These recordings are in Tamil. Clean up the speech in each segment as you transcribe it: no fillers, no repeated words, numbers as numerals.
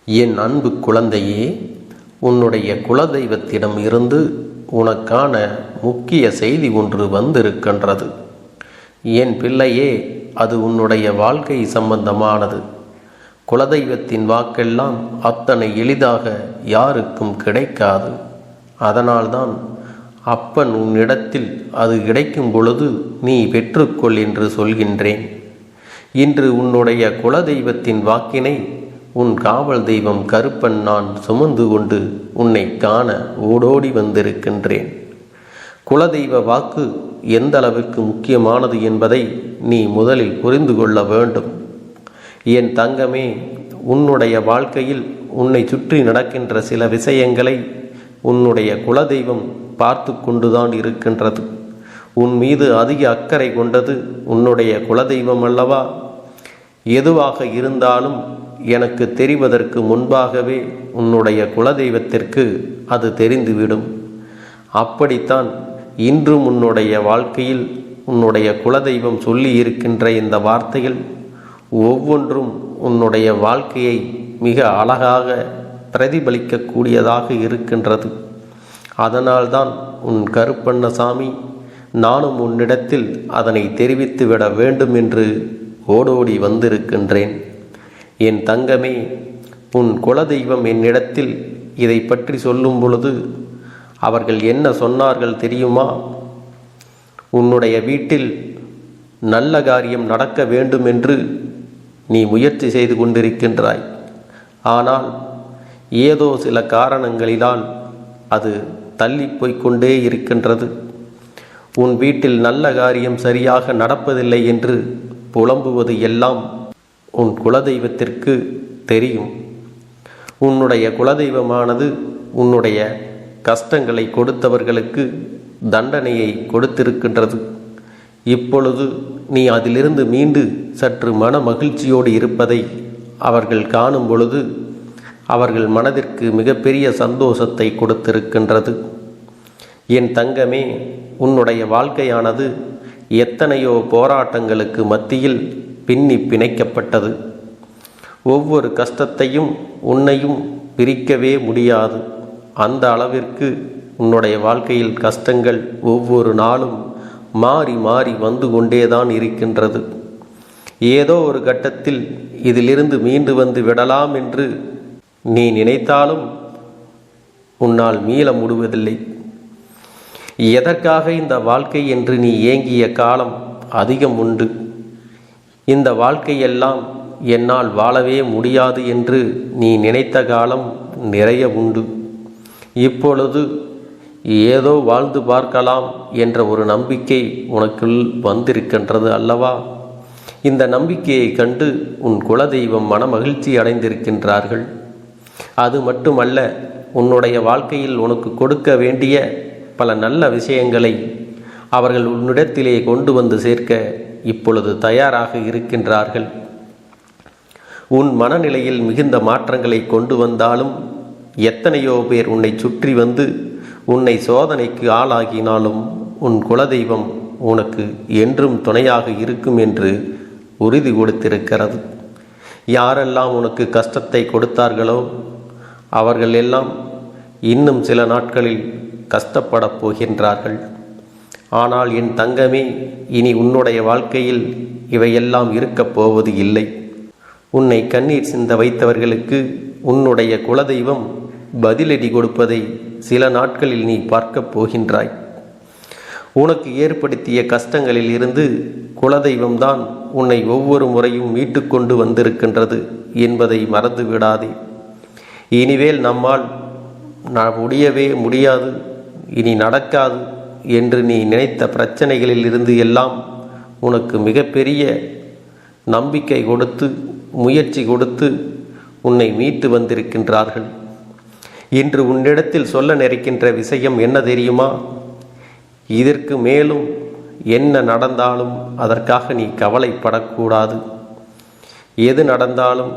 என் அன்பு குழந்தையே, உன்னுடைய குலதெய்வத்திடம் இருந்து உனக்கான முக்கிய செய்தி ஒன்று வந்திருக்கின்றது. என் பிள்ளையே, அது உன்னுடைய வாழ்க்கை சம்பந்தமானது. குலதெய்வத்தின் வாக்கெல்லாம் அத்தனை எளிதாக யாருக்கும் கிடைக்காது. அதனால்தான் அப்பன் உன்னிடத்தில் அது கிடைக்கும் பொழுது நீ பெற்றுக்கொள் என்று சொல்கின்றேன். இன்று உன்னுடைய குலதெய்வத்தின் வாக்கினை உன் காவல் தெய்வம் கருப்பன் நான் சுமந்து கொண்டு உன்னை காண ஓடோடி வந்திருக்கின்றேன். குலதெய்வ வாக்கு எந்த அளவிற்கு முக்கியமானது என்பதை நீ முதலில் புரிந்து கொள்ள வேண்டும். என் தங்கமே, உன்னுடைய வாழ்க்கையில் உன்னை சுற்றி நடக்கின்ற சில விஷயங்களை உன்னுடைய குலதெய்வம் பார்த்து கொண்டுதான் இருக்கின்றது. உன் மீது அதிக அக்கறை கொண்டது உன்னுடைய குலதெய்வம் அல்லவா? எதுவாக இருந்தாலும் எனக்கு தெரிவதற்கு முன்பாகவே உன்னுடைய குலதெய்வத்திற்கு அது தெரிந்துவிடும். அப்படித்தான் இன்றும் உன்னுடைய வாழ்க்கையில் உன்னுடைய குலதெய்வம் சொல்லி இருக்கின்ற இந்த வார்த்தைகள் ஒவ்வொன்றும் உன்னுடைய வாழ்க்கையை மிக அழகாக பிரதிபலிக்கக்கூடியதாக இருக்கின்றது. அதனால்தான் உன் கருப்பண்ணசாமி நானும் உன்னிடத்தில் அதனை தெரிவித்து விட வேண்டும் என்று ஓடோடி வந்திருக்கின்றேன். என் தங்கமே, உன் குலதெய்வம் என்னிடத்தில் இதை பற்றி சொல்லும் பொழுது அவர்கள் என்ன சொன்னார்கள் தெரியுமா? உன்னுடைய வீட்டில் நல்ல காரியம் நடக்க வேண்டும் என்று நீ முயற்சி செய்து கொண்டிருக்கின்றாய். ஆனால் ஏதோ சில காரணங்களினால் அது தள்ளி போய்கொண்டே இருக்கின்றது. உன் வீட்டில் நல்ல காரியம் சரியாக நடப்பதில்லை என்று புலம்புவது எல்லாம் உன் குலதெய்வத்திற்கு தெரியும். உன்னுடைய குலதெய்வமானது உன்னுடைய கஷ்டங்களை கொடுத்தவர்களுக்கு தண்டனையை கொடுத்திருக்கின்றது. இப்பொழுது நீ அதிலிருந்து மீண்டு சற்று மன மகிழ்ச்சியோடு இருப்பதை அவர்கள் காணும் பொழுது அவர்கள் மனதிற்கு மிகப்பெரிய சந்தோஷத்தை கொடுத்திருக்கின்றது. என் தங்கமே, உன்னுடைய வாழ்க்கையானது எத்தனையோ போராட்டங்களுக்கு மத்தியில் பின்னி பிணைக்கப்பட்டது. ஒவ்வொரு கஷ்டத்தையும் உன்னையும் பிரிக்கவே முடியாது. அந்த அளவிற்கு உன்னுடைய வாழ்க்கையில் கஷ்டங்கள் ஒவ்வொரு நாளும் மாறி மாறி வந்து கொண்டேதான் இருக்கின்றது. ஏதோ ஒரு கட்டத்தில் இதிலிருந்து மீண்டு வந்து விடலாம் என்று நீ நினைத்தாலும் உன்னால் மீள முடிவதில்லை. எதற்காக இந்த வாழ்க்கை என்று நீ ஏங்கிய காலம் அதிகம் உண்டு. இந்த வாழ்க்கையெல்லாம் என்னால் வாழவே முடியாது என்று நீ நினைத்த காலம் நிறைய உண்டு. இப்பொழுது ஏதோ வாழ்ந்து பார்க்கலாம் என்ற ஒரு நம்பிக்கை உனக்குள் வந்திருக்கின்றது அல்லவா? இந்த நம்பிக்கையை கண்டு உன் குலதெய்வம் மன மகிழ்ச்சி அடைந்திருக்கின்றார்கள். அது மட்டுமல்ல, உன்னுடைய வாழ்க்கையில் உனக்கு கொடுக்க வேண்டிய பல நல்ல விஷயங்களை அவர்கள் உன்னிடத்திலே கொண்டு வந்து சேர்க்க இப்பொழுது தயாராக இருக்கின்றார்கள். உன் மனநிலையில் மிகுந்த மாற்றங்களை கொண்டு வந்தாலும், எத்தனையோ பேர் உன்னை சுற்றி வந்து உன்னை சோதனைக்கு ஆளாகினாலும் உன் குலதெய்வம் உனக்கு என்றும் துணையாக இருக்கும் என்று உறுதி கொடுத்திருக்கிறது. யாரெல்லாம் உனக்கு கஷ்டத்தை கொடுத்தார்களோ அவர்கள் எல்லாம் இன்னும் சில நாட்களில் கஷ்டப்படப் போகின்றார்கள். ஆனால் என் தங்கமே, இனி உன்னுடைய வாழ்க்கையில் இவையெல்லாம் இருக்கப் போவது இல்லை. உன்னை கண்ணீர் சிந்த வைத்தவர்களுக்கு உன்னுடைய குலதெய்வம் பதிலடி கொடுப்பதை சில நாட்களில் நீ பார்க்கப் போகின்றாய். உனக்கு ஏற்படுத்திய கஷ்டங்களில் இருந்து குலதெய்வம்தான் உன்னை ஒவ்வொரு முறையும் மீட்டு கொண்டு வந்திருக்கின்றது என்பதை மறந்து விடாதே. இனிவேல் நம்மால் முடியவே முடியாது, இனி நடக்காது என்று நீ நினைத்த பிரச்சனைகளில் இருந்து எல்லாம் உனக்கு மிகப்பெரிய நம்பிக்கை கொடுத்து முயற்சி கொடுத்து உன்னை மீட்டு வந்திருக்கின்றார்கள். இன்று உன்னிடத்தில் சொல்ல நினைக்கின்ற விஷயம் என்ன தெரியுமா? இதற்கு மேலும் என்ன நடந்தாலும் அதற்காக நீ கவலைப்படக்கூடாது. எது நடந்தாலும்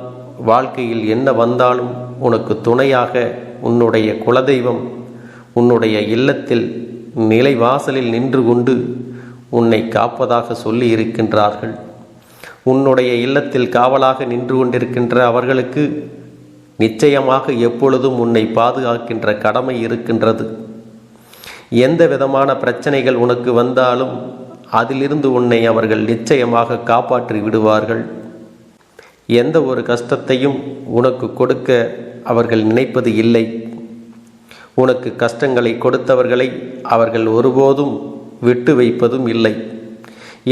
வாழ்க்கையில் என்ன வந்தாலும் உனக்கு துணையாக உன்னுடைய குலதெய்வம் உன்னுடைய இல்லத்தில் நிலைவாசலில் நின்று கொண்டு உன்னை காப்பதாக சொல்லி இருக்கின்றார்கள். உன்னுடைய இல்லத்தில் காவலாக நின்று கொண்டிருக்கின்ற அவர்களுக்கு நிச்சயமாக எப்பொழுதும் உன்னை பாதுகாக்கின்ற கடமை இருக்கின்றது. எந்த விதமான பிரச்சனைகள் உனக்கு வந்தாலும் அதிலிருந்து உன்னை அவர்கள் நிச்சயமாக காப்பாற்றி விடுவார்கள். எந்த ஒரு கஷ்டத்தையும் உனக்கு கொடுக்க அவர்கள் நினைப்பது இல்லை. உனக்கு கஷ்டங்களை கொடுத்தவர்களை அவர்கள் ஒருபோதும் விட்டு வைப்பதும் இல்லை.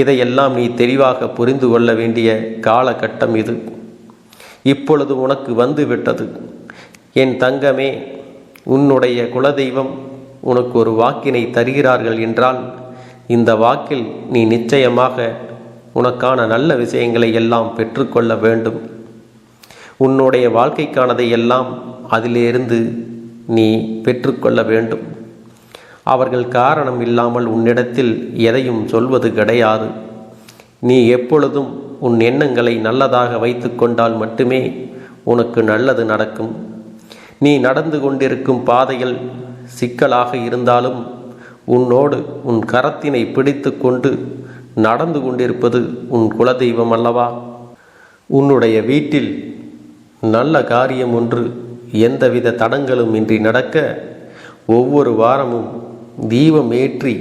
இதையெல்லாம் நீ தெளிவாக புரிந்து கொள்ள வேண்டிய காலகட்டம் இது. இப்பொழுது உனக்கு வந்து விட்டது. என் தங்கமே, உன்னுடைய குலதெய்வம் உனக்கு ஒரு வாக்கினை தருகிறார்கள் என்றால் இந்த வாக்கில் நீ நிச்சயமாக உனக்கான நல்ல விஷயங்களை எல்லாம் பெற்றுக்கொள்ள வேண்டும். உன்னுடைய வாழ்க்கைக்கானதை எல்லாம் அதிலிருந்து நீ பெற்றுக்கொள்ள வேண்டும். அவர்கள் காரணம் இல்லாமல் உன்னிடத்தில் எதையும் சொல்வது கிடையாது. நீ எப்பொழுதும் உன் எண்ணங்களை நல்லதாக வைத்து கொண்டால் மட்டுமே உனக்கு நல்லது நடக்கும். நீ நடந்து கொண்டிருக்கும் பாதைகள் சிக்கலாக இருந்தாலும் உன்னோடு உன் கரத்தினை பிடித்து கொண்டு நடந்து கொண்டிருப்பது உன் குலதெய்வம் அல்லவா? உன்னுடைய வீட்டில் நல்ல காரியம் ஒன்று எந்தவித தடங்களும் இன்றி நடக்க ஒவ்வொரு வாரமும் தீபம் ஏற்றி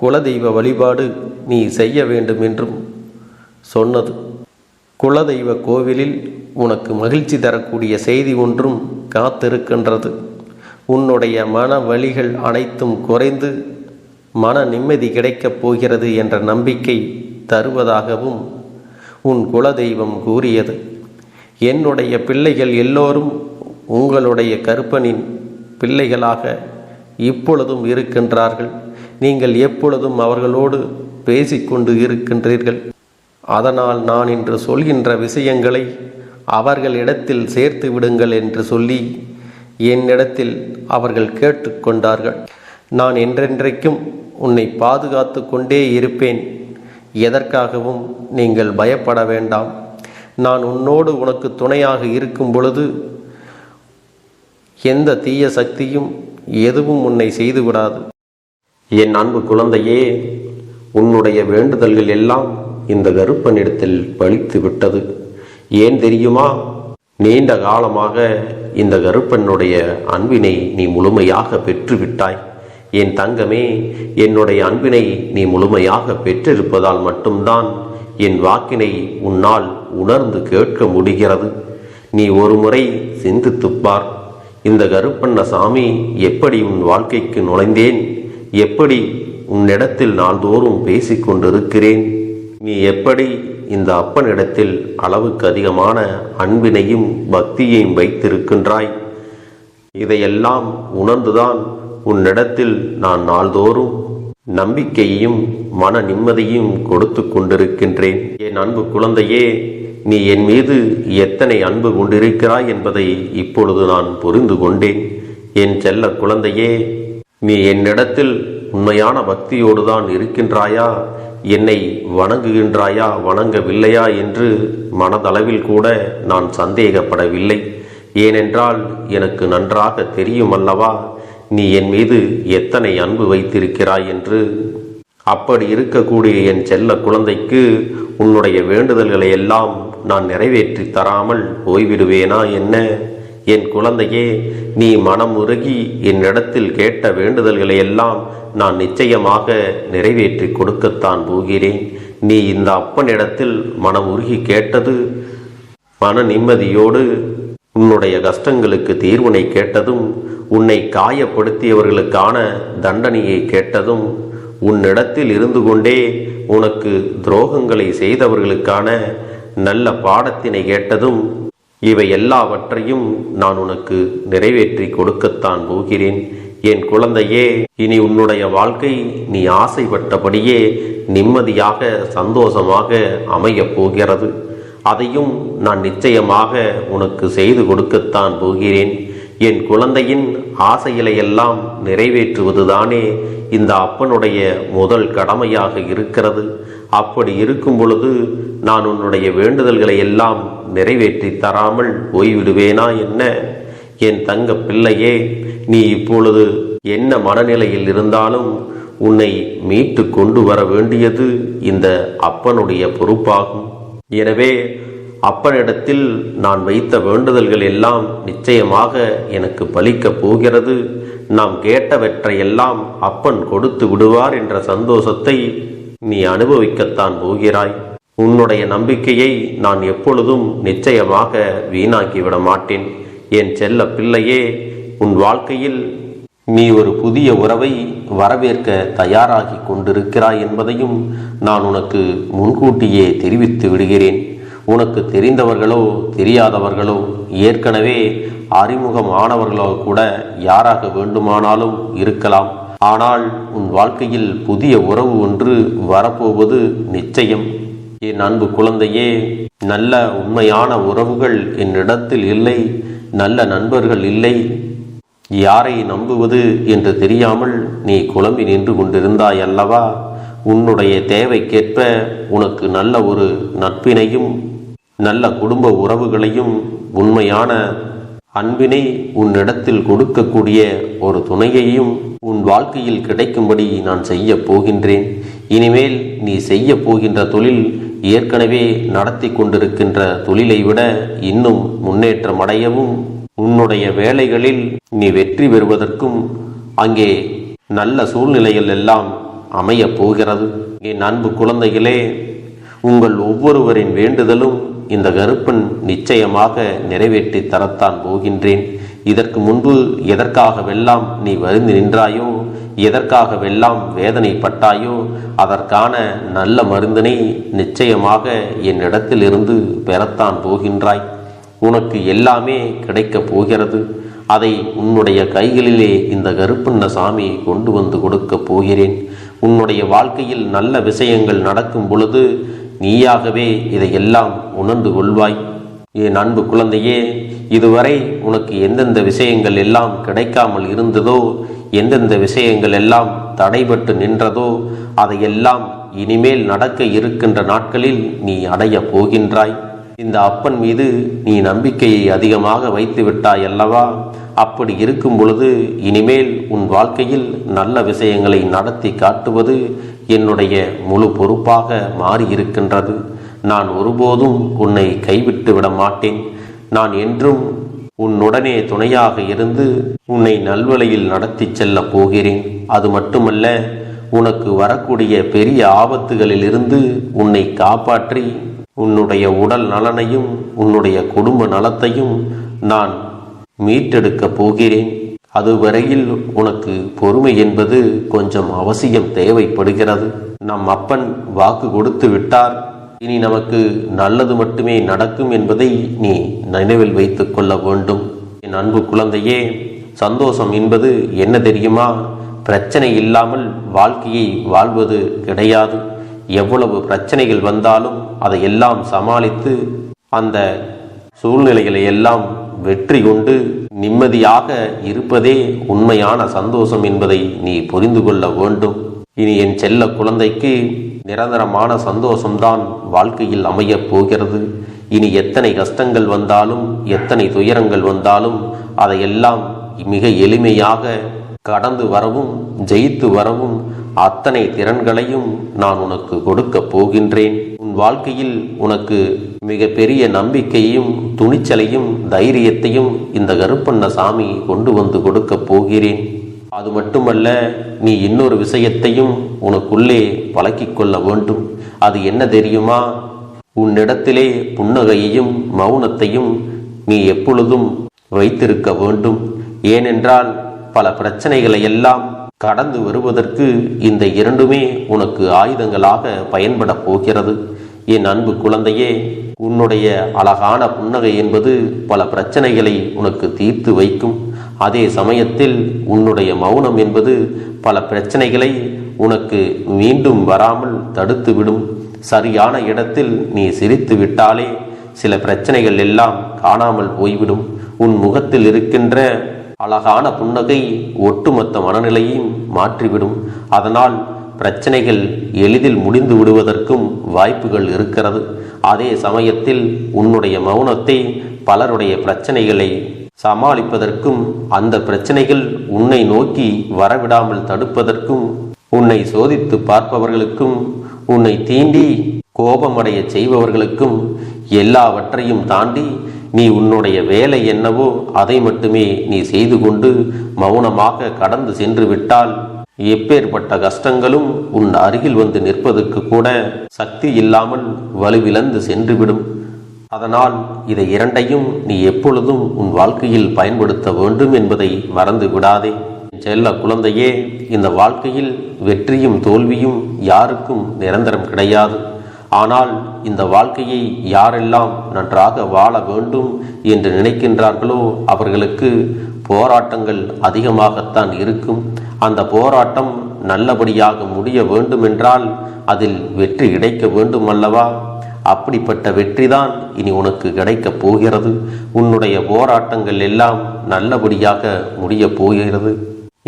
குலதெய்வ வழிபாடு நீ செய்ய வேண்டும் என்றும் சொன்னது. குலதெய்வ கோவிலில் உனக்கு மகிழ்ச்சி தரக்கூடிய செய்தி ஒன்றும் காத்திருக்கின்றது. உன்னுடைய மன வலிகள் அனைத்தும் குறைந்து மன நிம்மதி கிடைக்கப் போகிறது என்ற நம்பிக்கை தருவதாகவும் உன் குலதெய்வம் கூறியது. என்னுடைய பிள்ளைகள் எல்லோரும் உங்களுடைய கருப்பனின் பிள்ளைகளாக இப்பொழுதும் இருக்கின்றார்கள். நீங்கள் எப்பொழுதும் அவர்களோடு பேசிக்கொண்டு இருக்கின்றீர்கள். அதனால் நான் இன்று சொல்கின்ற விஷயங்களை அவர்களிடத்தில் சேர்த்து விடுங்கள் என்று சொல்லி என்னிடத்தில் அவர்கள் கேட்டுக்கொண்டார்கள். நான் என்றென்றைக்கும் உன்னை பாதுகாத்து கொண்டே இருப்பேன். எதற்காகவும் நீங்கள் பயப்பட வேண்டாம். நான் உன்னோடு உனக்கு துணையாக இருக்கும் பொழுது எந்த தீய சக்தியும் எதுவும் உன்னை செய்துவிடாது. என் அன்பு குழந்தையே, உன்னுடைய வேண்டுதல்கள் எல்லாம் இந்த கருப்பனிடத்தில் பலித்து விட்டது. ஏன் தெரியுமா? நீண்ட காலமாக இந்த கருப்பனுடைய அன்பினை நீ முழுமையாக பெற்றுவிட்டாய். என் தங்கமே, என்னுடைய அன்பினை நீ முழுமையாக பெற்றிருப்பதால் மட்டும்தான் என் வாக்கினை உன்னால் உணர்ந்து கேட்க முடிகிறது. நீ ஒரு முறை சிந்தித்துப்பார். இந்த கருப்பண்ணசாமி எப்படி உன் வாழ்க்கைக்கு நுழைந்தேன், எப்படி உன்னிடத்தில் நாள்தோறும் பேசிக்கொண்டிருக்கிறேன், நீ எப்படி இந்த அப்பனிடத்தில் அளவுக்கு அதிகமான அன்பினையும் பக்தியையும் வைத்திருக்கின்றாய். இதையெல்லாம் உணர்ந்துதான் உன்னிடத்தில் நான் நாள்தோறும் நம்பிக்கையையும் மன நிம்மதியும் கொடுத்து கொண்டிருக்கின்றேன். என் அன்பு குழந்தையே, நீ என் மீது எத்தனை அன்பு கொண்டிருக்கிறாய் என்பதை இப்பொழுது நான் புரிந்து கொண்டேன். என் செல்ல குழந்தையே, நீ என்னிடத்தில் உண்மையான பக்தியோடு தான் இருக்கின்றாயா, என்னை வணங்குகின்றாயா வணங்கவில்லையா என்று மனதளவில் கூட நான் சந்தேகப்படவில்லை. ஏனென்றால் எனக்கு நன்றாக தெரியும் அல்லவா நீ என் மீது எத்தனை அன்பு வைத்திருக்கிறாய் என்று. அப்படி இருக்கக்கூடிய என் செல்ல குழந்தைக்கு உன்னுடைய வேண்டுதல்களை எல்லாம் நான் நிறைவேற்றி தராமல் போய்விடுவேனா என்ன? என் குழந்தையே, நீ மனம் உருகி என்னிடத்தில் கேட்ட வேண்டுதல்களை எல்லாம் நான் நிச்சயமாக நிறைவேற்றி கொடுக்கத்தான் போகிறேன். நீ இந்த அப்பனிடத்தில் மனம் உருகி கேட்டது, மன நிம்மதியோடு உன்னுடைய கஷ்டங்களுக்கு தீர்வினை கேட்டதும், உன்னை காயப்படுத்தியவர்களுக்கான தண்டனையை கேட்டதும், உன்னிடத்தில் இருந்து கொண்டே உனக்கு துரோகங்களை செய்தவர்களுக்கான நல்ல பாடத்தினை கேட்டதும், இவை எல்லாவற்றையும் நான் உனக்கு நிறைவேற்றி கொடுக்கத்தான் போகிறேன். என் குழந்தையே, இனி உன்னுடைய வாழ்க்கை நீ ஆசைப்பட்டபடியே நிம்மதியாக சந்தோஷமாக அமையப் போகிறது. அதையும் நான் நிச்சயமாக உனக்கு செய்து கொடுக்கத்தான் போகிறேன். என் குழந்தையின் ஆசைகளை எல்லாம் நிறைவேற்றுவதுதானே இந்த அப்பனுடைய முதல் கடமையாக இருக்கிறது. அப்படி இருக்கும் பொழுது நான் உன்னுடைய வேண்டுதல்களை எல்லாம் நிறைவேற்றி தராமல் போய்விடுவேனா என்ன? என் தங்க பிள்ளையே, நீ இப்பொழுது என்ன மனநிலையில் இருந்தாலும் உன்னை மீட்டு கொண்டு வர வேண்டியது இந்த அப்பனுடைய பொறுப்பாகும். எனவே அப்பனிடத்தில் நான் வைத்த வேண்டுதல்கள் எல்லாம் நிச்சயமாக எனக்கு பலிக்கப் போகிறது. நாம் கேட்டவற்றையெல்லாம் அப்பன் கொடுத்து விடுவார் என்ற சந்தோஷத்தை நீ அனுபவிக்கத்தான் போகிறாய். உன்னுடைய நம்பிக்கையை நான் எப்பொழுதும் நிச்சயமாக வீணாக்கிவிட மாட்டேன். என் செல்ல பிள்ளையே, உன் வாழ்க்கையில் நீ ஒரு புதிய உறவை வரவேற்க தயாராகி கொண்டிருக்கிறாய் என்பதையும் நான் உனக்கு முன்கூட்டியே தெரிவித்து விடுகிறேன். உனக்கு தெரிந்தவர்களோ தெரியாதவர்களோ, ஏற்கனவே அறிமுகமானவர்களோ கூட யாராக வேண்டுமானாலும் இருக்கலாம். ஆனால் உன் வாழ்க்கையில் புதிய உறவு ஒன்று வரப்போவது நிச்சயம். என் அன்பு குழந்தையே, நல்ல உண்மையான உறவுகள் என்னிடத்தில் இல்லை, நல்ல நண்பர்கள் இல்லை. யாரை நம்புவது என்று தெரியாமல் நீ குழம்பி நின்று கொண்டிருந்தாய் அல்லவா? உன்னுடைய தேவைக்கேற்ப உனக்கு நல்ல ஒரு நட்பினையும் நல்ல குடும்ப உறவுகளையும் உண்மையான அன்பினை உன்னிடத்தில் கொடுக்கக்கூடிய ஒரு துணையையும் உன் வாழ்க்கையில் கிடைக்கும்படி நான் செய்ய போகின்றேன். இனிமேல் நீ செய்ய போகின்ற தொழில் ஏற்கனவே நடத்தி கொண்டிருக்கின்ற தொழிலை விட இன்னும் முன்னேற்றம் அடையவும், உன்னுடைய வேலைகளில் நீ வெற்றி பெறுவதற்கும் அங்கே நல்ல சூழ்நிலைகள் எல்லாம் அமையப் போகிறது. என் அன்பு குழந்தைகளே, உங்கள் ஒவ்வொருவரின் வேண்டுதலும் இந்த கருப்பன் நிச்சயமாக நிறைவேற்றி தரத்தான் போகின்றேன். இதற்கு முன்பு எதற்காகவெல்லாம் நீ வருந்தி நின்றாயோ, எதற்காகவெல்லாம் வேதனைப்பட்டாயோ, அதற்கான நல்ல மருந்தினை நிச்சயமாக என்னிடத்திலிருந்து பெறத்தான் போகின்றாய். உனக்கு எல்லாமே கிடைக்கப் போகிறது. அதை உன்னுடைய கைகளிலே இந்த கருப்பண்ண சாமி கொண்டு வந்து கொடுக்கப் போகிறேன். உன்னுடைய வாழ்க்கையில் நல்ல விஷயங்கள் நடக்கும் பொழுது நீயாகவே இதையெல்லாம் உணர்ந்து கொள்வாய். என் அன்பு குழந்தையே, இதுவரை உனக்கு எந்தெந்த விஷயங்கள் எல்லாம் கிடைக்காமல் இருந்ததோ, எந்தெந்த விஷயங்கள் எல்லாம் தடைபட்டு நின்றதோ, அதையெல்லாம் இனிமேல் நடக்க இருக்கின்ற நாட்களில் நீ அடைய போகின்றாய். இந்த அப்பன் மீது நீ நம்பிக்கையை அதிகமாக வைத்து விட்டாய் அல்லவா? அப்படி இருக்கும் பொழுது இனிமேல் உன் வாழ்க்கையில் நல்ல விஷயங்களை நடத்தி காட்டுவது என்னுடைய முழு பொறுப்பாக மாறியிருக்கின்றது. நான் ஒருபோதும் உன்னை கைவிட்டு விட மாட்டேன். நான் என்றும் உன்னுடனே துணையாக இருந்து உன்னை நல்வழியில் நடத்தி செல்ல போகிறேன். அது மட்டுமல்ல, உனக்கு வரக்கூடிய பெரிய ஆபத்துகளில் இருந்து உன்னை காப்பாற்றி உன்னுடைய உடல் நலனையும் உன்னுடைய குடும்ப நலத்தையும் நான் மீட்டெடுக்க போகிறேன். அதுவரையில் உனக்கு பொறுமை என்பது கொஞ்சம் அவசியம் தேவைப்படுகிறது. நம் அப்பன் வாக்கு கொடுத்து விட்டார். இனி நமக்கு நல்லது மட்டுமே நடக்கும் என்பதை நீ நினைவில் வைத்துக் கொள்ள வேண்டும். என் அன்பு குழந்தையே, சந்தோஷம் என்பது என்ன தெரியுமா? பிரச்சனை இல்லாமல் வாழ்க்கையை வாழ்வது கிடையாது. எவ்வளவு பிரச்சனைகள் வந்தாலும் அதையெல்லாம் சமாளித்து அந்த சூழ்நிலைகளை எல்லாம் வெற்றி கொண்டு நிம்மதியாக இருப்பதே உண்மையான சந்தோஷம் என்பதை நீ புரிந்து கொள்ள வேண்டும். இனி என் செல்ல குழந்தைக்கு நிரந்தரமான சந்தோஷம்தான் வாழ்க்கையில் அமையப் போகிறது. இனி எத்தனை கஷ்டங்கள் வந்தாலும், எத்தனை துயரங்கள் வந்தாலும் அதையெல்லாம் மிக எளிமையாக கடந்து வரவும் ஜெயித்து வரவும் அத்தனை திறன்களையும் நான் உனக்கு கொடுக்க போகின்றேன். உன் வாழ்க்கையில் உனக்கு மிக பெரிய நம்பிக்கையையும் துணிச்சலையும் தைரியத்தையும் இந்த கருப்பண்ண சாமி கொண்டு வந்து கொடுக்க போகிறேன். அது மட்டுமல்ல, நீ இன்னொரு விஷயத்தையும் உனக்குள்ளே பழக்கிக் கொள்ள வேண்டும். அது என்ன தெரியுமா? உன்னிடத்திலே புன்னகையையும் மௌனத்தையும் நீ எப்பொழுதும் வைத்திருக்க வேண்டும். ஏனென்றால் பல பிரச்சனைகளை எல்லாம் கடந்து வருவதற்கு இந்த இரண்டுமே உனக்கு ஆயுதங்களாக பயன்பட போகிறது. என் அன்பு குழந்தையே, உன்னுடைய அழகான புன்னகை என்பது பல பிரச்சனைகளை உனக்கு தீர்த்து வைக்கும். அதே சமயத்தில் உன்னுடைய மௌனம் என்பது பல பிரச்சனைகளை உனக்கு மீண்டும் வராமல் தடுத்துவிடும். சரியான இடத்தில் நீ சிரித்து விட்டாலே சில பிரச்சனைகள் எல்லாம் காணாமல் போய்விடும். உன் முகத்தில் இருக்கின்ற அழகான புன்னகை ஒட்டுமொத்த மனநிலையையும் மாற்றிவிடும். அதனால் பிரச்சனைகள் எளிதில் முடிந்து விடுவதற்கும் வாய்ப்புகள் இருக்கிறது. அதே சமயத்தில் உன்னுடைய மௌனத்தை பலருடைய பிரச்சனைகளை சமாளிப்பதற்கும், அந்த பிரச்சனைகள் உன்னை நோக்கி வரவிடாமல் தடுப்பதற்கும், உன்னை சோதித்து பார்ப்பவர்களுக்கும், உன்னை தீண்டி கோபமடைய செய்பவர்களுக்கும் எல்லாவற்றையும் தாண்டி நீ உன்னுடைய வேலை என்னவோ அதை மட்டுமே நீ செய்து கொண்டு மௌனமாக கடந்து சென்று விட்டால் எப்பேற்பட்ட கஷ்டங்களும் உன் அருகில் வந்து நிற்பதற்கு கூட சக்தி இல்லாமல் வலுவிழந்து சென்றுவிடும். அதனால் இதை இரண்டையும் நீ எப்பொழுதும் உன் வாழ்க்கையில் பயன்படுத்த வேண்டும் என்பதை மறந்து விடாதே. செல்ல குழந்தையே, இந்த வாழ்க்கையில் வெற்றியும் தோல்வியும் யாருக்கும் நிரந்தரம் கிடையாது. ஆனால் இந்த வாழ்க்கையை யாரெல்லாம் நன்றாக வாழ வேண்டும் என்று நினைக்கின்றார்களோ அவர்களுக்கு போராட்டங்கள் அதிகமாகத்தான் இருக்கும். அந்த போராட்டம் நல்லபடியாக முடிய வேண்டுமென்றால் அதில் வெற்றி கிடைக்க வேண்டும் அல்லவா? அப்படிப்பட்ட வெற்றிதான் இனி உனக்கு கிடைக்கப் போகிறது. உன்னுடைய போராட்டங்கள் எல்லாம் நல்லபடியாக முடியப் போகிறது.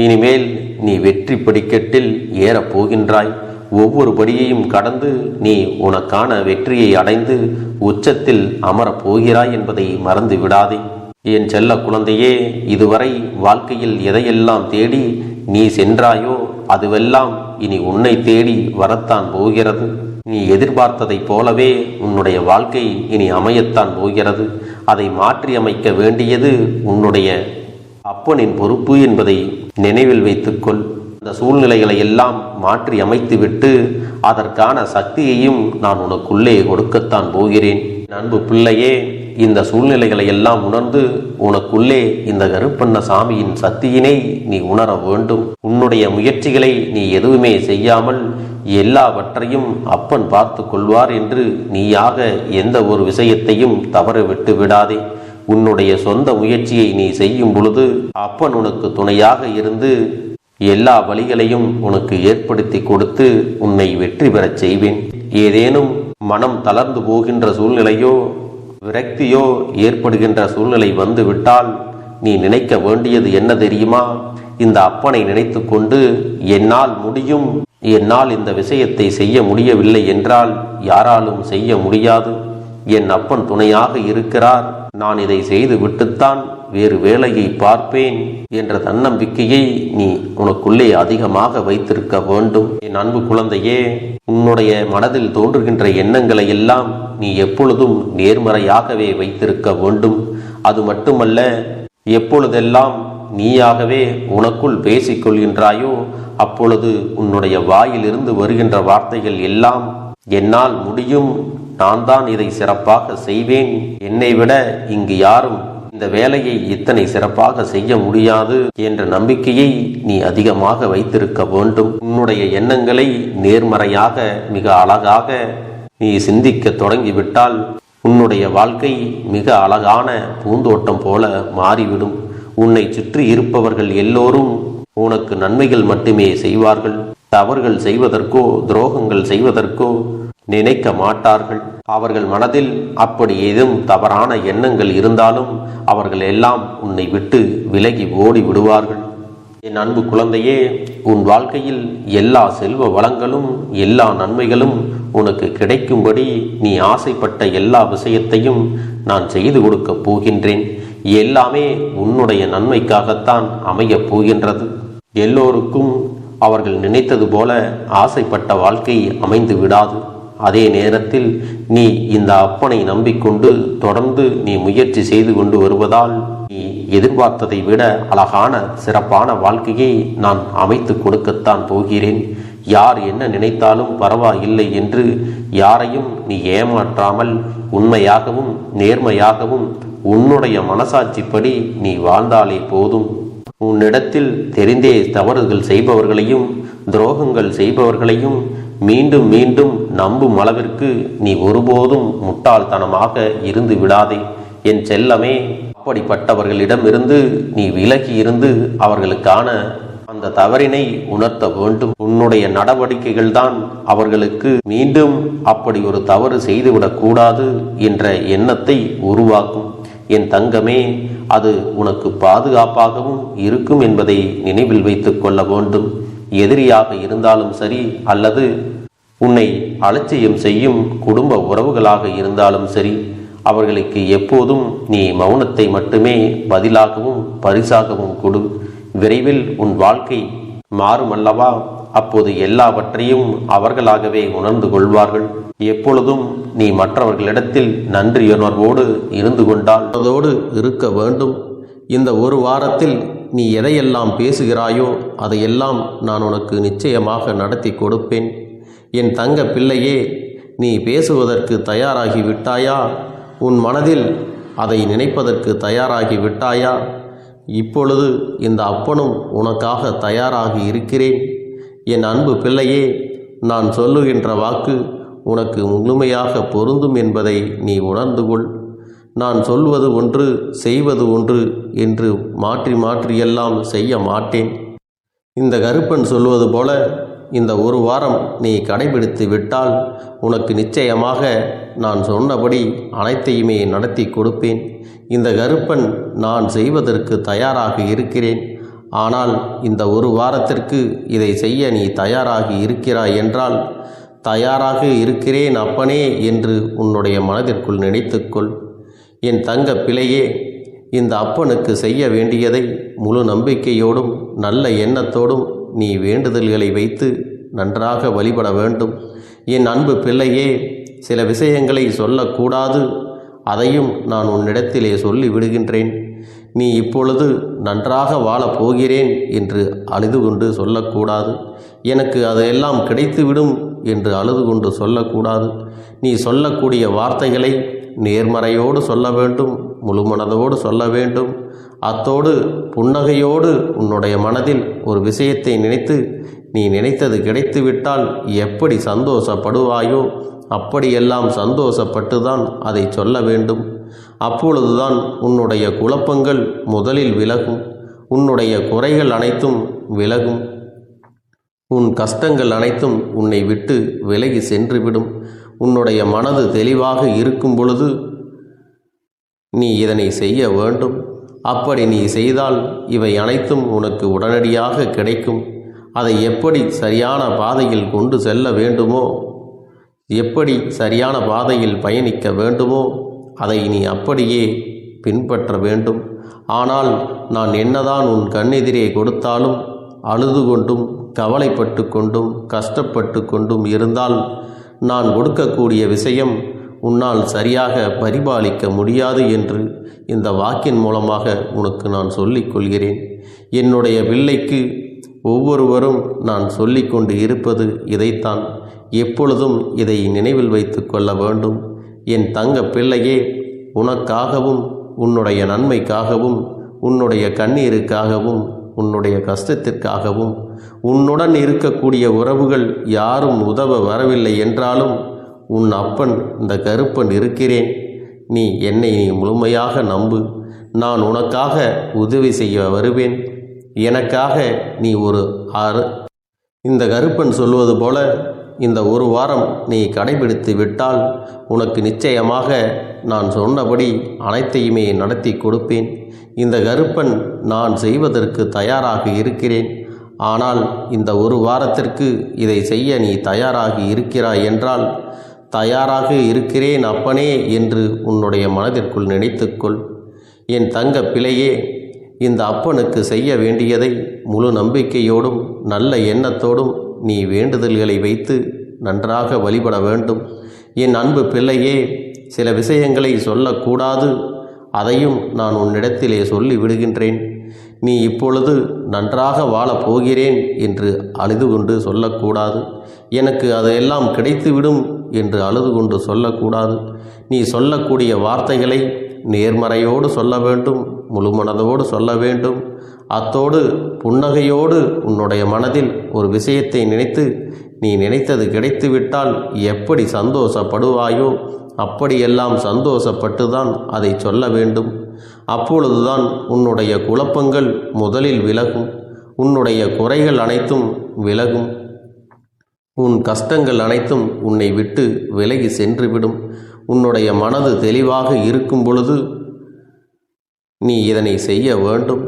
இனிமேல் நீ வெற்றி படிக்கட்டில் ஏறப் போகின்றாய். ஒவ்வொரு படியையும் கடந்து நீ உனக்கான வெற்றியை அடைந்து உச்சத்தில் அமரப் போகிறாய் என்பதை மறந்து விடாதே. என் செல்ல குழந்தையே, இதுவரை வாழ்க்கையில் எதையெல்லாம் தேடி நீ சென்றாயோ அதுவெல்லாம் இனி உன்னை தேடி வரத்தான் போகிறது. நீ எதிர்பார்த்ததைப் போலவே உன்னுடைய வாழ்க்கை இனி அமையத்தான் போகிறது. அதை மாற்றி அமைக்க வேண்டியது உன்னுடைய அப்பனின் பொறுப்பு என்பதை நினைவில் வைத்துக்கொள். அந்த சூழ்நிலைகளை எல்லாம் மாற்றி அமைத்துவிட்டு அதற்கான சக்தியையும் நான் உனக்குள்ளே கொடுக்கத்தான் போகிறேன். அன்பு பிள்ளையே, இந்த சூழ்நிலைகளை எல்லாம் உணர்ந்து உனக்குள்ளே இந்த கருப்பண்ண சாமியின் சக்தியினை நீ உணர வேண்டும். உன்னுடைய முயற்சிகளை நீ எதுவுமே செய்யாமல் எல்லாவற்றையும் அப்பன் பார்த்து கொள்வார் என்று நீயாக எந்த ஒரு விஷயத்தையும் தவற விட்டு விடாதே. உன்னுடைய சொந்த முயற்சியை நீ செய்யும் பொழுது அப்பன் உனக்கு துணையாக இருந்து எல்லா வழிகளையும் உனக்கு ஏற்படுத்தி கொடுத்து உன்னை வெற்றி பெறச் செய்வேன். ஏதேனும் மனம் தளர்ந்து போகின்ற சூழ்நிலையோ விரக்தியோ ஏற்படுகின்ற சூழ்நிலை வந்து விட்டால் நீ நினைக்க வேண்டியது என்ன தெரியுமா? இந்த அப்பனை நினைத்து கொண்டு என்னால் முடியும், என்னால் இந்த விஷயத்தை செய்ய முடியவில்லை என்றால் யாராலும் செய்ய முடியாது, என் அப்பன் துணையாக இருக்கிறார், நான் இதை செய்து விட்டுத்தான் வேறு வேலையை பார்ப்பேன் என்ற தன்னம்பிக்கையை நீ உனக்குள்ளே அதிகமாக வைத்திருக்க வேண்டும். என் அன்பு குழந்தையே, உன்னுடைய மனதில் தோன்றுகின்ற எண்ணங்களை எல்லாம் நீ எப்பொழுதும் நேர்மறையாகவே வைத்திருக்க வேண்டும். அது மட்டுமல்ல, எப்பொழுதெல்லாம் நீயாகவே உனக்குள் பேசிக்கொள்கின்றாயோ அப்பொழுது உன்னுடைய வாயிலிருந்து வருகின்ற வார்த்தைகள் எல்லாம் என்னால் முடியும், நான் தான் இதை சிறப்பாக செய்வேன், என்னை விட இங்கு யாரும் இந்த வேலையை இத்தனை சிறப்பாக செய்ய முடியாது என்ற நம்பிக்கையை நீ அதிகமாக வைத்திருக்க வேண்டும். உன்னுடைய எண்ணங்களை நேர்மறையாக மிக அழகாக நீ சிந்திக்க தொடங்கிவிட்டால் உன்னுடைய வாழ்க்கை மிக அழகான பூந்தோட்டம் போல மாறிவிடும். உன்னை சுற்றி இருப்பவர்கள் எல்லோரும் உனக்கு நன்மைகள் மட்டுமே செய்வார்கள். தவறுகள் செய்வதற்கோ துரோகங்கள் செய்வதற்கோ நினைக்க மாட்டார்கள். அவர்கள் மனதில் அப்படி ஏதும் தவறான எண்ணங்கள் இருந்தாலும் அவர்கள் எல்லாம் உன்னை விட்டு விலகி ஓடி விடுவார்கள். என் அன்பு குழந்தையே, உன் வாழ்க்கையில் எல்லா செல்வ வளங்களும் எல்லா நன்மைகளும் உனக்கு கிடைக்கும்படி நீ ஆசைப்பட்ட எல்லா விஷயத்தையும் நான் செய்து கொடுக்கப் போகின்றேன். எல்லாமே உன்னுடைய நன்மைக்காகத்தான் அமையப் போகின்றது. எல்லோருக்கும் அவர்கள் நினைத்தது போல ஆசைப்பட்ட வாழ்க்கை அமைந்து விடாது. அதே நேரத்தில் நீ இந்த அப்பனை நம்பிக்கொண்டு தொடர்ந்து நீ முயற்சி செய்து கொண்டு வருவதால் நீ எதிர்பார்த்ததை விட அழகான சிறப்பான வாழ்க்கையை நான் அமைத்து கொடுக்கத்தான் போகிறேன். யார் என்ன நினைத்தாலும் பரவாயில்லை என்று யாரையும் நீ ஏமாற்றாமல் உண்மையாகவும் நேர்மையாகவும் உன்னுடைய மனசாட்சிப்படி நீ வாழ்ந்தாலே போதும். உன்னிடத்தில் தெரிந்தே தவறுகள் செய்பவர்களையும் துரோகங்கள் செய்பவர்களையும் மீண்டும் மீண்டும் நம்பும் அளவிற்கு நீ ஒருபோதும் முட்டாள்தனமாக இருந்து விடாதே. என் செல்லமே, அப்படிப்பட்டவர்களிடமிருந்து நீ விலகி இருந்து அவர்களுக்கான அந்த தவறினை உணர்த்த வேண்டும். உன்னுடைய நடவடிக்கைகள் தான் அவர்களுக்கு மீண்டும் அப்படி ஒரு தவறு செய்துவிடக் கூடாது என்ற எண்ணத்தை உருவாக்கும். என் தங்கமே, அது உனக்கு பாதுகாப்பாகவும் இருக்கும் என்பதை நினைவில் வைத்துக் கொள்ள வேண்டும். எதிரியாக இருந்தாலும் சரி அல்லது உன்னை அலட்சியம் செய்யும் குடும்ப உறவுகளாக இருந்தாலும் சரி, அவர்களுக்கு எப்போதும் நீ மௌனத்தை மட்டுமே பதிலாகவும் பரிசாகவும் கொடு. விரைவில் உன் வாழ்க்கை மாறுமல்லவா? அப்போது எல்லாவற்றையும் அவர்களாகவே உணர்ந்து கொள்வார்கள். எப்பொழுதும் நீ மற்றவர்களிடத்தில் நன்றியுணர்வோடு இருந்து கொண்டால் அதோடு இருக்க வேண்டும். இந்த ஒரு வாரத்தில் நீ எதையெல்லாம் பேசுகிறாயோ அதையெல்லாம் நான் உனக்கு நிச்சயமாக நடத்தி கொடுப்பேன். என் தங்க பிள்ளையே, நீ பேசுவதற்கு தயாராகி விட்டாயா? உன் மனதில் அதை நினைப்பதற்கு தயாராகி விட்டாயா? இப்பொழுது இந்த அப்பனும் உனக்காக தயாராகி இருக்கிறேன். என் அன்பு பிள்ளையே, நான் சொல்லுகின்ற வாக்கு உனக்கு முழுமையாக பொருந்தும் என்பதை நீ உணர்ந்து கொள். நான் சொல்வது ஒன்று செய்வது ஒன்று என்று மாற்றி மாற்றியெல்லாம் செய்ய மாட்டேன். இந்த கருப்பன் சொல்வது போல இந்த ஒரு வாரம் நீ கடைபிடித்து விட்டால் உனக்கு நிச்சயமாக நான் சொன்னபடி அனைத்தையுமே நடத்தி கொடுப்பேன். இந்த கருப்பன் நான் செய்வதற்கு தயாராக இருக்கிறேன். ஆனால் இந்த ஒரு வாரத்திற்கு இதை செய்ய நீ தயாராகி இருக்கிறாய் என்றால், தயாராக இருக்கிறேன் அப்பனே என்று உன்னுடைய மனதிற்குள் நினைத்துக்கொள். என் தங்க பிள்ளையே, இந்த அப்பனுக்கு செய்ய வேண்டியதை முழு நம்பிக்கையோடும் நல்ல எண்ணத்தோடும் நீ வேண்டுதல்களை வைத்து நன்றாக வழிபட வேண்டும். என் அன்பு பிள்ளையே, சில விஷயங்களை சொல்லக்கூடாது, அதையும் நான் உன்னிடத்திலே சொல்லி விடுகின்றேன். நீ இப்பொழுது நன்றாக வாழப் போகிறேன் என்று அழுது கொண்டு சொல்லக்கூடாது. எனக்கு அதையெல்லாம் கிடைத்துவிடும் என்று அழுது கொண்டு சொல்லக்கூடாது. நீ சொல்லக்கூடிய வார்த்தைகளை நேர்மறையோடு சொல்ல வேண்டும், முழு மனதோடு சொல்ல வேண்டும். அத்தோடு புன்னகையோடு உன்னுடைய மனதில் ஒரு விஷயத்தை நினைத்து நீ நினைத்தது கிடைத்துவிட்டால் எப்படி சந்தோஷப்படுவாயோ அப்படியெல்லாம் சந்தோஷப்பட்டுதான் அதை சொல்ல வேண்டும். அப்பொழுதுதான் உன்னுடைய குழப்பங்கள் முதலில் விலகும், உன்னுடைய குறைகள் அனைத்தும் விலகும், உன் கஷ்டங்கள் அனைத்தும் உன்னை விட்டு விலகி சென்றுவிடும். உன்னுடைய மனது தெளிவாக இருக்கும் பொழுது நீ இதனை செய்ய வேண்டும். அப்படி நீ செய்தால் இவை அனைத்தும் உனக்கு உடனடியாக கிடைக்கும். அதை எப்படி சரியான பாதையில் கொண்டு செல்ல வேண்டுமோ, எப்படி சரியான பாதையில் பயணிக்க வேண்டுமோ அதை நீ அப்படியே பின்பற்ற வேண்டும். ஆனால் நான் என்னதான் உன் கண்ணெதிரே கொடுத்தாலும் அழுது கொண்டும் கவலைப்பட்டு கொண்டும் கஷ்டப்பட்டு கொண்டும் இருந்தால் நான் கொடுக்கக்கூடிய விஷயம் உன்னால் சரியாக பரிபாலிக்க முடியாது என்று இந்த வாக்கின் மூலமாக உனக்கு நான் சொல்லிக் கொள்கிறேன். என்னுடைய பிள்ளைக்கு ஒவ்வொருவரும் நான் சொல்லிக்கொண்டு இருப்பது இதைத்தான். எப்பொழுதும் இதை நினைவில் வைத்து கொள்ள வேண்டும். என் தங்க பிள்ளையே, உனக்காகவும் உன்னுடைய நன்மைக்காகவும் உன்னுடைய கண்ணீருக்காகவும் உன்னுடைய கஷ்டத்திற்காகவும் உன்னுடன் இருக்கக்கூடிய உறவுகள் யாரும் உதவ வரவில்லை என்றாலும் உன் அப்பன் இந்த கருப்பன் இருக்கிறேன். நீ என்னை முழுமையாக நம்பு. நான் உனக்காக உதவி செய்ய வருவேன். எனக்காக நீ ஒரு இந்த கருப்பன் சொல்வது போல இந்த ஒரு வாரம் நீ கடைபிடித்து விட்டால் உனக்கு நிச்சயமாக நான் சொன்னபடி அனைத்தையுமே நடத்தி கொடுப்பேன். இந்த கருப்பன் நான் செய்வதற்கு தயாராக இருக்கிறேன். ஆனால் இந்த ஒரு வாரத்திற்கு இதை செய்ய நீ தயாராகி இருக்கிறாய் என்றால், தயாராக இருக்கிறேன் அப்பனே என்று உன்னுடைய மனதிற்குள் நினைத்துக்கொள். என் தங்க பிள்ளையே, இந்த அப்பனுக்கு செய்ய வேண்டியதை முழு நம்பிக்கையோடும் நல்ல எண்ணத்தோடும் நீ வேண்டுதல்களை வைத்து நன்றாக வழிபட வேண்டும். என் அன்பு பிள்ளையே, சில விஷயங்களை சொல்லக்கூடாது, அதையும் நான் உன்னிடத்திலே சொல்லி விடுகின்றேன். நீ இப்பொழுது நன்றாக வாழப் போகிறேன் என்று அழுது கொண்டு சொல்லக்கூடாது. எனக்கு அதையெல்லாம் கிடைத்துவிடும் என்று அழுது கொண்டு சொல்லக்கூடாது. நீ சொல்லக்கூடிய வார்த்தைகளை நேர்மறையோடு சொல்ல வேண்டும், முழு மனதோடு சொல்ல வேண்டும். அத்தோடு புன்னகையோடு உன்னுடைய மனதில் ஒரு விஷயத்தை நினைத்து நீ நினைத்தது கிடைத்துவிட்டால் எப்படி சந்தோஷப்படுவாயோ அப்படியெல்லாம் சந்தோஷப்பட்டுதான் அதை சொல்ல வேண்டும். அப்பொழுதுதான் உன்னுடைய குழப்பங்கள் முதலில் விலகும், உன்னுடைய குறைகள் அனைத்தும் விலகும், உன் கஷ்டங்கள் அனைத்தும் உன்னை விட்டு விலகி சென்றுவிடும். உன்னுடைய மனது தெளிவாக இருக்கும் பொழுது நீ இதனை செய்ய வேண்டும்.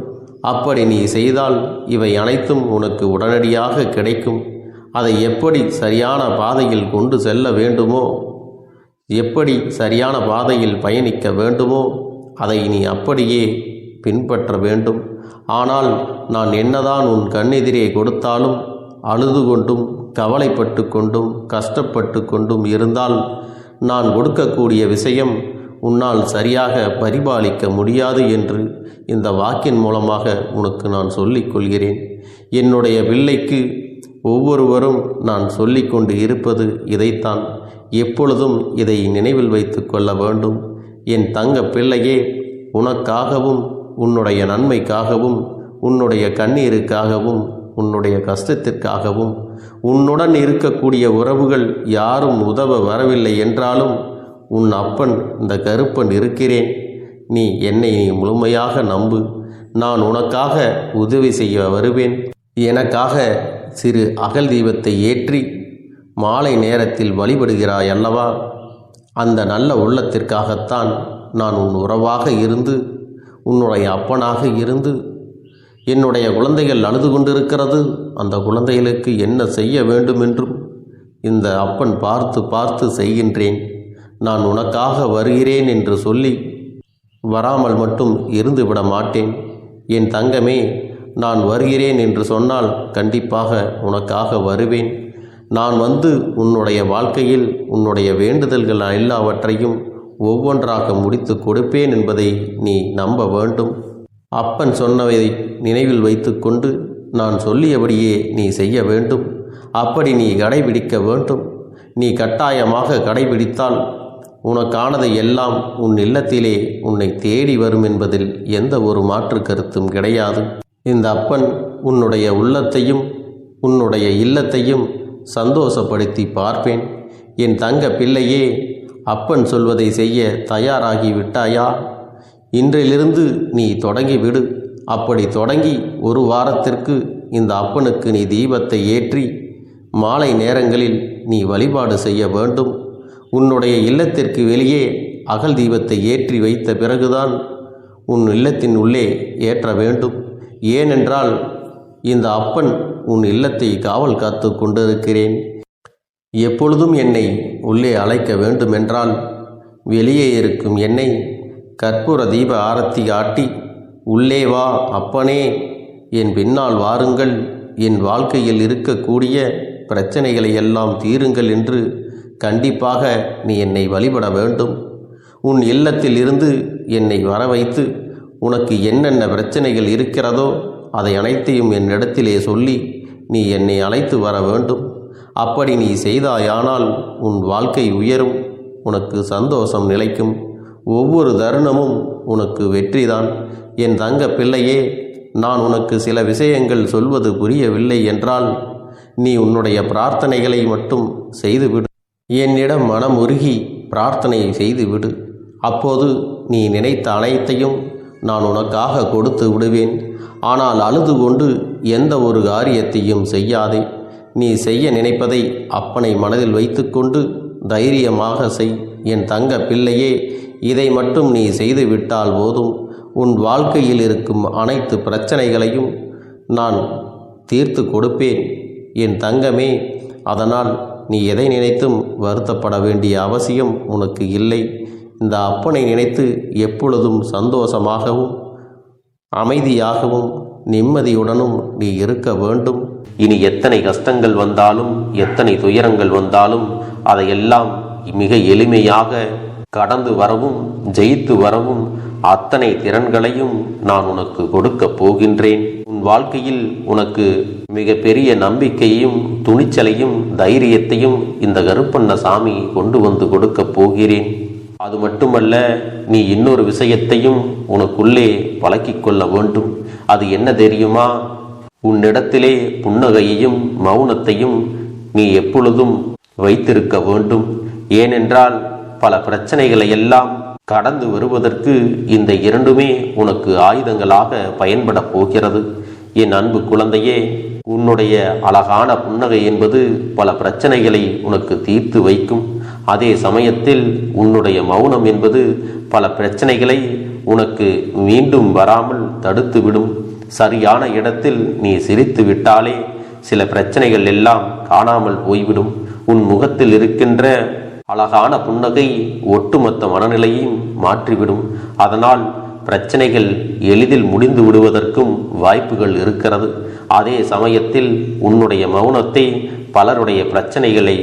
அப்படி நீ செய்தால் இவை அனைத்தும் உனக்கு உடனடியாக கிடைக்கும். அதை எப்படி சரியான பாதையில் கொண்டு செல்ல வேண்டுமோ, எப்படி சரியான பாதையில் பயணிக்க வேண்டுமோ அதை நீ அப்படியே பின்பற்ற வேண்டும். ஆனால் நான் என்னதான் உன் கண்ணெதிரே கொடுத்தாலும் அழுது கொண்டும் கவலைப்பட்டு கொண்டும் கஷ்டப்பட்டு கொண்டும் இருந்தால் நான் கொடுக்கக்கூடிய விஷயம் உன்னால் சரியாக பரிபாலிக்க முடியாது என்று இந்த வாக்கின் மூலமாக உனக்கு நான் சொல்லிக் கொள்கிறேன். என்னுடைய பிள்ளைக்கு ஒவ்வொருவரும் நான் சொல்லிக்கொண்டு இருப்பது இதைத்தான். எப்பொழுதும் இதை நினைவில் வைத்து கொள்ள வேண்டும். என் தங்க பிள்ளையே, உனக்காகவும் உன்னுடைய நன்மைக்காகவும் உன்னுடைய கண்ணீருக்காகவும் உன்னுடைய கஷ்டத்திற்காகவும் உன்னுடன் இருக்கக்கூடிய உறவுகள் யாரும் உதவ வரவில்லை என்றாலும் உன் அப்பன் இந்த கருப்பன் இருக்கிறேன். நீ என்னை முழுமையாக நம்பு. நான் உனக்காக உதவி செய்ய வருவேன். எனக்காக சிறு அகல் தீபத்தை ஏற்றி மாலை நேரத்தில் வழிபடுகிறாய் அல்லவா? அந்த நல்ல உள்ளத்திற்காகத்தான் நான் உன் உறவாக இருந்து உன்னுடைய அப்பனாக இருந்து என்னுடைய குழந்தைகள் அழுது கொண்டிருக்கிறது, அந்த குழந்தைகளுக்கு என்ன செய்ய வேண்டும் என்றும் இந்த அப்பன் பார்த்து பார்த்து செய்கின்றேன். நான் உனக்காக வருகிறேன் என்று சொல்லி வராமல் மட்டும் இருந்து விட மாட்டேன். என் தங்கமே, நான் வருகிறேன் என்று சொன்னால் கண்டிப்பாக உனக்காக வருவேன். நான் வந்து உன்னுடைய வாழ்க்கையில் உன்னுடைய வேண்டுதல்கள் எல்லாவற்றையும் ஒவ்வொன்றாக முடித்து கொடுப்பேன் என்பதை நீ நம்ப வேண்டும். அப்பன் சொன்னவை நினைவில் வைத்துக்கொண்டு நான் சொல்லியபடியே நீ செய்ய வேண்டும். அப்படி நீ கடைபிடிக்க வேண்டும். நீ கட்டாயமாக கடைபிடித்தால் உனக்கானதை எல்லாம் உன் இல்லத்திலே உன்னை தேடி வரும் என்பதில் எந்த ஒரு மாற்று கருத்தும் கிடையாது. இந்த அப்பன் உன்னுடைய உள்ளத்தையும் உன்னுடைய இல்லத்தையும் சந்தோஷப்படுத்தி பார்ப்பேன். என் தங்க பிள்ளையே, அப்பன் சொல்வதை செய்ய தயாராகி விட்டாயா? இன்றிலிருந்து நீ தொடங்கிவிடு. அப்படி தொடங்கி ஒரு வாரத்திற்கு இந்த அப்பனுக்கு நீ தீபத்தை ஏற்றி மாலை நேரங்களில் நீ வழிபாடு செய்ய வேண்டும். உன்னுடைய இல்லத்திற்கு வெளியே அகல் தீபத்தை ஏற்றி வைத்த பிறகுதான் உன் இல்லத்தின் உள்ளே ஏற்ற வேண்டும். ஏனென்றால் இந்த அப்பன் உன் இல்லத்தை காவல் காத்து கொண்டிருக்கிறேன். எப்பொழுதும் என்னை உள்ளே அழைக்க வேண்டுமென்றால் வெளியே இருக்கும் என்னை கற்பூர தீப ஆரத்தி காட்டி உள்ளே வா அப்பனே, என் பின்னால் வாருங்கள், என் வாழ்க்கையில் இருக்கக்கூடிய பிரச்சனைகளை எல்லாம் தீருங்கள் என்று கண்டிப்பாக நீ என்னை வழிபட வேண்டும். உன் இல்லத்தில் இருந்து என்னை வர வைத்து உனக்கு என்னென்ன பிரச்சனைகள் இருக்கிறதோ அதை அனைத்தையும் என்னிடத்திலே சொல்லி நீ என்னை அழைத்து வர வேண்டும். அப்படி நீ செய்தாயானால் உன் வாழ்க்கை உயரும், உனக்கு சந்தோஷம் நிலைக்கும். ஒவ்வொரு தருணமும் உனக்கு வெற்றிதான். என் தங்க பிள்ளையே, நான் உனக்கு சில விஷயங்கள் சொல்வது புரியவில்லை என்றால் நீ உன்னுடைய பிரார்த்தனைகளை மட்டும் செய்துவிடு. என்னிடம் மனம் உருகி பிரார்த்தனை செய்துவிடு. அப்போது நீ நினைத்த அனைத்தையும் நான் உனக்காக கொடுத்து விடுவேன். ஆனால் அழுது கொண்டு எந்த ஒரு காரியத்தையும் செய்யாதே. நீ செய்ய நினைப்பதை அப்பனை மனதில் வைத்துக்கொண்டு தைரியமாக செய். என் தங்க பிள்ளையே, இதை மட்டும் நீ செய்துவிட்டால் போதும். உன் வாழ்க்கையில் இருக்கும் அனைத்து பிரச்சனைகளையும் நான் தீர்த்து கொடுப்பேன் என் தங்கமே. அதனால் நீ எதை நினைத்தும் வருத்தப்பட வேண்டிய அவசியம் உனக்கு இல்லை. இந்த அப்பனை நினைத்து எப்பொழுதும் சந்தோஷமாகவும் அமைதியாகவும் நிம்மதியுடனும் நீ இருக்க வேண்டும். இனி எத்தனை கஷ்டங்கள் வந்தாலும் எத்தனை துயரங்கள் வந்தாலும் அதையெல்லாம் மிக எளிமையாக கடந்து வரவும் ஜெயித்து வரவும் அத்தனை திறன்களையும் நான் உனக்கு கொடுக்க போகின்றேன். உன் வாழ்க்கையில் உனக்கு மிக பெரிய நம்பிக்கையையும் துணிச்சலையும் தைரியத்தையும் இந்த கருப்பண்ணசாமி கொண்டு வந்து கொடுக்க போகிறேன். அது மட்டுமல்ல, நீ இன்னொரு விஷயத்தையும் உனக்குள்ளே பழக்கிக் கொள்ள வேண்டும். அது என்ன தெரியுமா? உன்னிடத்திலே புன்னகையையும் மௌனத்தையும் நீ எப்பொழுதும் வைத்திருக்க வேண்டும். ஏனென்றால் பல பிரச்சனைகளை எல்லாம் கடந்து வருவதற்கு இந்த இரண்டுமே உனக்கு ஆயுதங்களாக பயன்பட போகிறது. என் அன்பு குழந்தையே, உன்னுடைய அழகான புன்னகை என்பது பல பிரச்சனைகளை உனக்கு தீர்த்து வைக்கும். அதே சமயத்தில் உன்னுடைய மௌனம் என்பது பல பிரச்சனைகளை உனக்கு மீண்டும் வராமல் தடுத்துவிடும். சரியான இடத்தில் நீ சிரித்து விட்டாலே சில பிரச்சனைகள் எல்லாம் காணாமல் போய்விடும். உன் முகத்தில் இருக்கின்ற அழகான புன்னகை ஒட்டுமொத்த மனநிலையும் மாற்றிவிடும். அதனால் பிரச்சனைகள் எளிதில் முடிந்து விடுவதற்கும் வாய்ப்புகள் இருக்கிறது. அதே சமயத்தில் உன்னுடைய மௌனத்தை பலருடைய பிரச்சனைகளை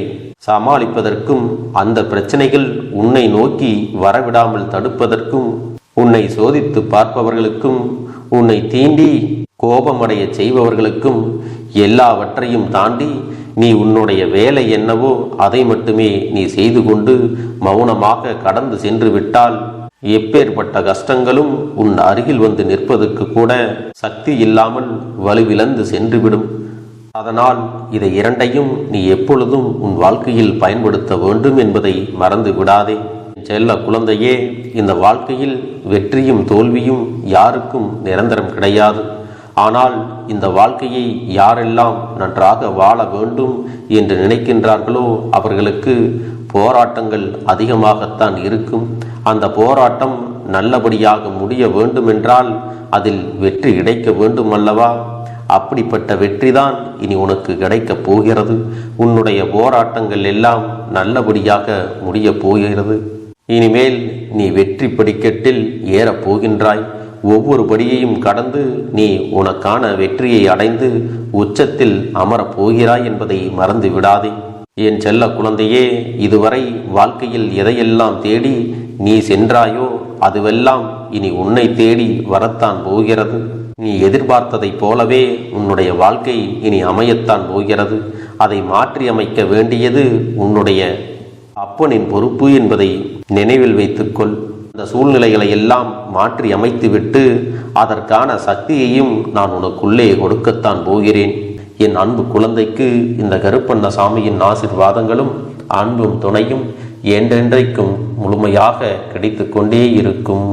சமாளிப்பதற்கும், அந்த பிரச்சனைகள் உன்னை நோக்கி வரவிடாமல் தடுப்பதற்கும், உன்னை சோதித்து பார்ப்பவர்களுக்கும், உன்னை தீண்டி கோபமடைய செய்பவர்களுக்கும், எல்லாவற்றையும் தாண்டி நீ உன்னுடைய வேலை என்னவோ அதை மட்டுமே நீ செய்து கொண்டு மௌனமாக கடந்து சென்று விட்டால் எப்பேற்பட்ட கஷ்டங்களும் உன் அருகில் வந்து நிற்பதற்கு கூட சக்தி இல்லாமல் வலுவிழந்து சென்றுவிடும். அதனால் இதை இரண்டையும் நீ எப்பொழுதும் உன் வாழ்க்கையில் பயன்படுத்த வேண்டும் என்பதை மறந்து விடாதே. செல்ல குழந்தையே, இந்த வாழ்க்கையில் வெற்றியும் தோல்வியும் யாருக்கும் நிரந்தரம் கிடையாது. ஆனால் இந்த வாழ்க்கையை யாரெல்லாம் நன்றாக வாழ வேண்டும் என்று நினைக்கின்றார்களோ அவர்களுக்கு போராட்டங்கள் அதிகமாகத்தான் இருக்கும். அந்த போராட்டம் நல்லபடியாக முடிய வேண்டுமென்றால் அதில் வெற்றி கிடைக்க வேண்டும் அல்லவா? அப்படிப்பட்ட வெற்றிதான் இனி உனக்கு கிடைக்கப் போகிறது. உன்னுடைய போராட்டங்கள் எல்லாம் நல்லபடியாக முடியப் போகிறது. இனிமேல் நீ வெற்றி படிக்கட்டில் ஏறப் போகின்றாய். ஒவ்வொரு படியையும் கடந்து நீ உனக்கான வெற்றியை அடைந்து உச்சத்தில் அமரப் போகிறாய் என்பதை மறந்து விடாதே. என் செல்ல குழந்தையே, இதுவரை வாழ்க்கையில் எதையெல்லாம் தேடி நீ சென்றாயோ அதுவெல்லாம் இனி உன்னை தேடி வரத்தான் போகிறது. நீ எதிர்பார்த்ததைப் போலவே உன்னுடைய வாழ்க்கை இனி அமையத்தான் போகிறது. அதை மாற்றி அமைக்க வேண்டியது உன்னுடைய அப்பனின் பொறுப்பு என்பதை நினைவில் வைத்துக்கொள். இந்த சூழ்நிலைகளை எல்லாம் மாற்றி அமைத்துவிட்டு அதற்கான சக்தியையும் நான் உனக்குள்ளே கொடுக்கத்தான் போகிறேன். என் அன்பு குழந்தைக்கு இந்த கருப்பண்ணசாமியின் ஆசீர்வாதங்களும் அன்பும் துணையும் என்றென்றைக்கும் முழுமையாக கிடைத்து கொண்டே இருக்கும்.